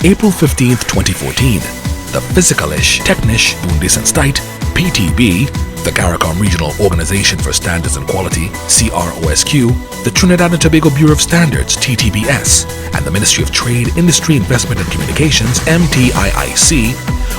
April 15, 2014, the Physikalisch Technisch Bundesanstalt, PTB, the CARICOM Regional Organisation for Standards and Quality, CROS-Q, the Trinidad and Tobago Bureau of Standards, TTBS, and the Ministry of Trade, Industry, Investment and Communications, MTIIC,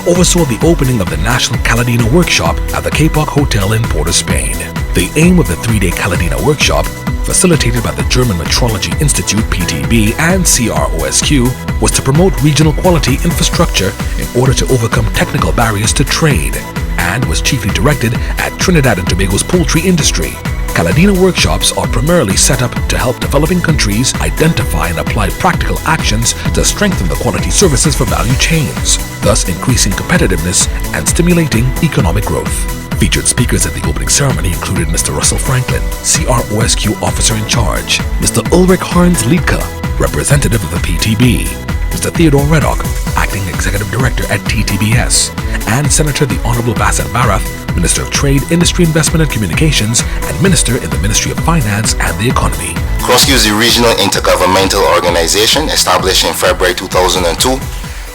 oversaw the opening of the National CALIDENA Workshop at the Kapok Hotel in Port of Spain. The aim of the three-day CALIDENA Workshop, facilitated by the German Metrology Institute, PTB, and CROS-Q, was to promote regional quality infrastructure in order to overcome technical barriers to trade, and was chiefly directed at Trinidad and Tobago's poultry industry. CALIDENA workshops are primarily set up to help developing countries identify and apply practical actions to strengthen the quality services for value chains, thus increasing competitiveness and stimulating economic growth. Featured speakers at the opening ceremony included Mr. Russell Franklin, CROS-Q Officer in Charge, Mr. Ulrich Harnes-Liedtke, Representative of the PTB, Mr. Theodore Reddock, Acting Executive Director at TTBS, and Senator the Honourable Vasant Bharath, Minister of Trade, Industry, Investment and Communications, and Minister in the Ministry of Finance and the Economy. CROS-Q is a regional intergovernmental organization established in February 2002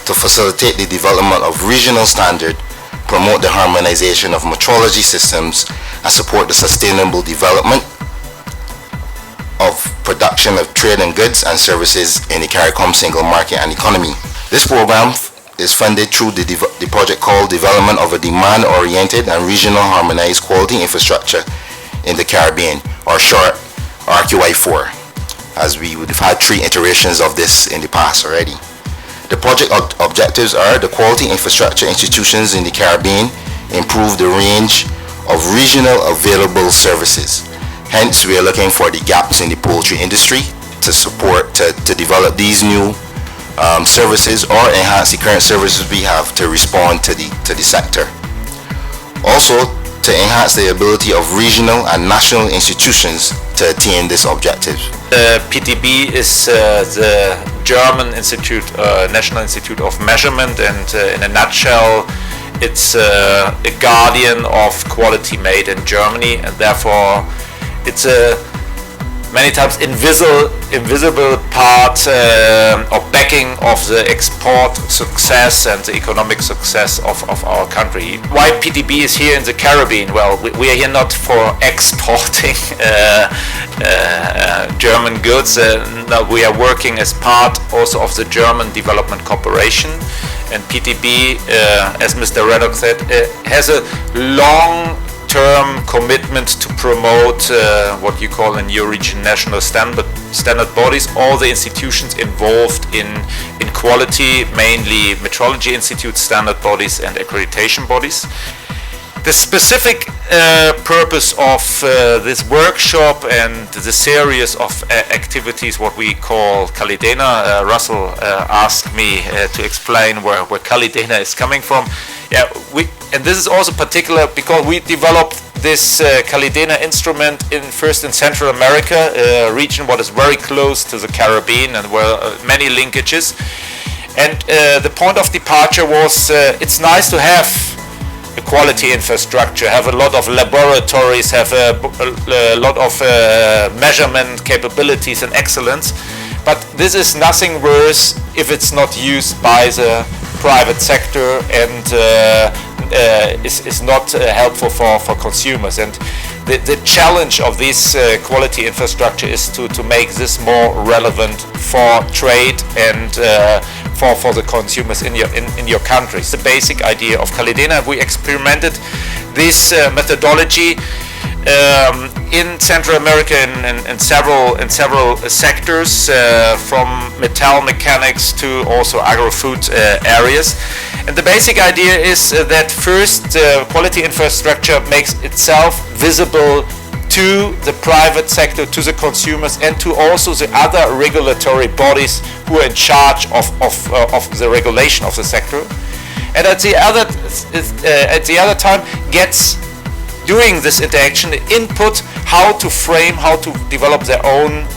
to facilitate the development of regional standards, promote the harmonization of metrology systems, and support the sustainable development of production of trade and goods and services in the CARICOM single market and economy. This program is funded through the project called Development of a Demand-Oriented and Regional Harmonized Quality Infrastructure in the Caribbean, or short, RQI4, as we would have had 3 iterations of this in the past already. The project objectives are the quality infrastructure institutions in the Caribbean improve the range of regional available services. Hence, we are looking for the gaps in the poultry industry to support, to develop these new services or enhance the current services we have to respond to the sector. Also, to enhance the ability of regional and national institutions to attain this objective. PTB is the German Institute, National Institute of Measurement, and in a nutshell, it's a guardian of quality made in Germany, and therefore it's a many times invisible part or backing of the export success and the economic success of our country. Why PTB is here in the Caribbean? Well, we are here not for exporting German goods. No, we are working as part also of the German Development Corporation, and PTB, as Mr. Reddock said, has a long-term commitment to promote what you call in your region national standard bodies, all the institutions involved in quality, mainly metrology institutes, standard bodies and accreditation bodies. The specific purpose of this workshop and the series of activities, what we call CALIDENA, Russell asked me to explain where CALIDENA is coming from. Yeah, and this is also particular because we developed this CALIDENA instrument first in Central America, a region what is very close to the Caribbean and where many linkages. And the point of departure was it's nice to have a quality infrastructure, have a lot of laboratories, have a lot of measurement capabilities and excellence, but this is nothing worse if it's not used by the private sector and is not helpful for consumers. And the challenge of this quality infrastructure is to make this more relevant for trade and for the consumers in your country. It's the basic idea of CALIDENA. We experimented this methodology in Central America in several sectors, from metal mechanics to also agro-food areas. And the basic idea is that first quality infrastructure makes itself visible to the private sector, to the consumers, and to also the other regulatory bodies who are in charge of the regulation of the sector. And at the other time gets, during this interaction, the input how to frame, how to develop their own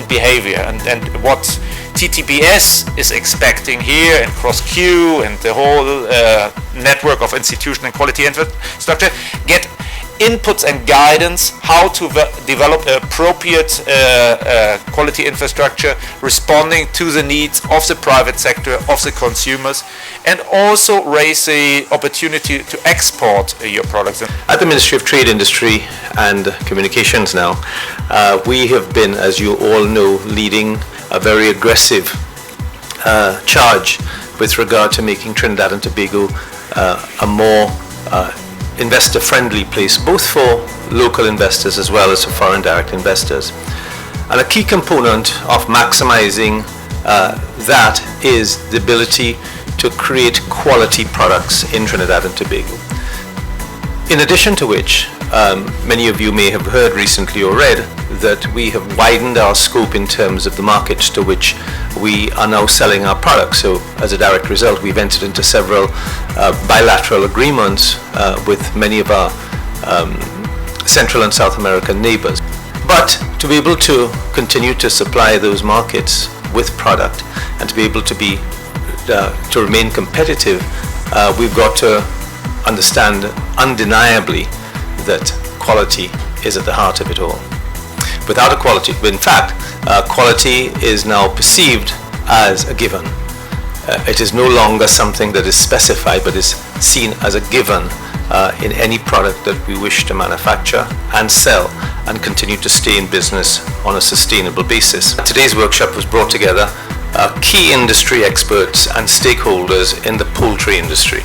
behavior, and what TTBS is expecting here, and CROS-Q and the whole network of institution and quality infrastructure get inputs and guidance how to develop appropriate quality infrastructure responding to the needs of the private sector, of the consumers, and also raise the opportunity to export your products. At the Ministry of Trade, Industry and Communications now, we have been, as you all know, leading a very aggressive charge with regard to making Trinidad and Tobago a more investor-friendly place, both for local investors as well as for foreign direct investors. And a key component of maximizing that is the ability to create quality products in Trinidad and Tobago. In addition to which, many of you may have heard recently or read that we have widened our scope in terms of the markets to which we are now selling our products. So as a direct result, we've entered into several bilateral agreements with many of our Central and South American neighbors. But to be able to continue to supply those markets with product and to be able to to remain competitive, we've got to understand undeniably that quality is at the heart of it all. Without a quality, in fact, quality is now perceived as a given. It is no longer something that is specified, but is seen as a given in any product that we wish to manufacture and sell and continue to stay in business on a sustainable basis. Today's workshop was brought together key industry experts and stakeholders in the poultry industry.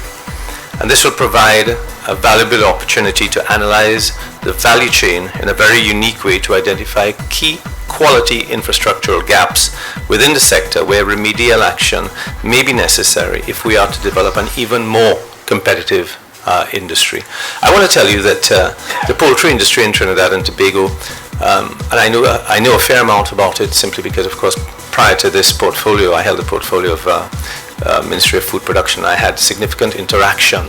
And this will provide a valuable opportunity to analyze the value chain in a very unique way to identify key quality infrastructural gaps within the sector where remedial action may be necessary if we are to develop an even more competitive industry. I want to tell you that the poultry industry in Trinidad and Tobago, and I know a fair amount about it simply because, of course, prior to this portfolio, I held a portfolio of Ministry of Food Production. I had significant interaction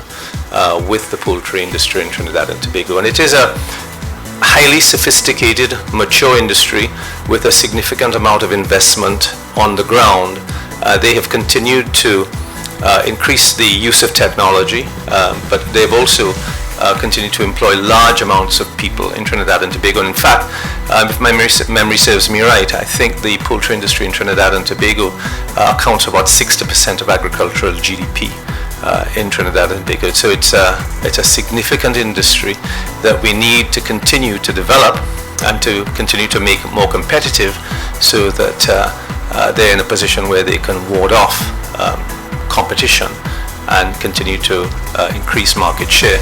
with the poultry industry in Trinidad and Tobago, and it is a highly sophisticated, mature industry with a significant amount of investment on the ground. They have continued to increase the use of technology, but they've also continued to employ large amounts of people in Trinidad and Tobago. And in fact, if my memory serves me right, I think the poultry industry in Trinidad and Tobago accounts for about 60% of agricultural GDP in Trinidad and Tobago. So it's a significant industry that we need to continue to develop and to continue to make more competitive so that they're in a position where they can ward off competition and continue to increase market share.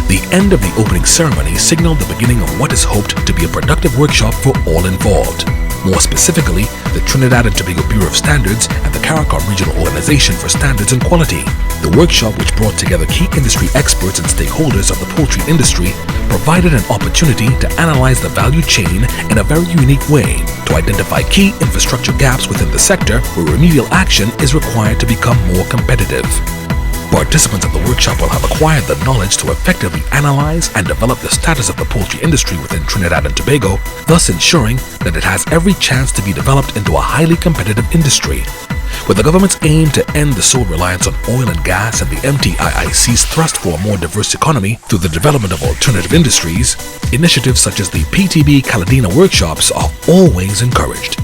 The end of the opening ceremony signaled the beginning of what is hoped to be a productive workshop for all involved. More specifically, the Trinidad and Tobago Bureau of Standards and the CARICOM Regional Organisation for Standards and Quality. The workshop, which brought together key industry experts and stakeholders of the poultry industry, provided an opportunity to analyze the value chain in a very unique way to identify key infrastructure gaps within the sector where remedial action is required to become more competitive. Participants of the workshop will have acquired the knowledge to effectively analyze and develop the status of the poultry industry within Trinidad and Tobago, thus ensuring that it has every chance to be developed into a highly competitive industry. With the government's aim to end the sole reliance on oil and gas and the MTIIC's thrust for a more diverse economy through the development of alternative industries, initiatives such as the TTBS Calidena Workshops are always encouraged.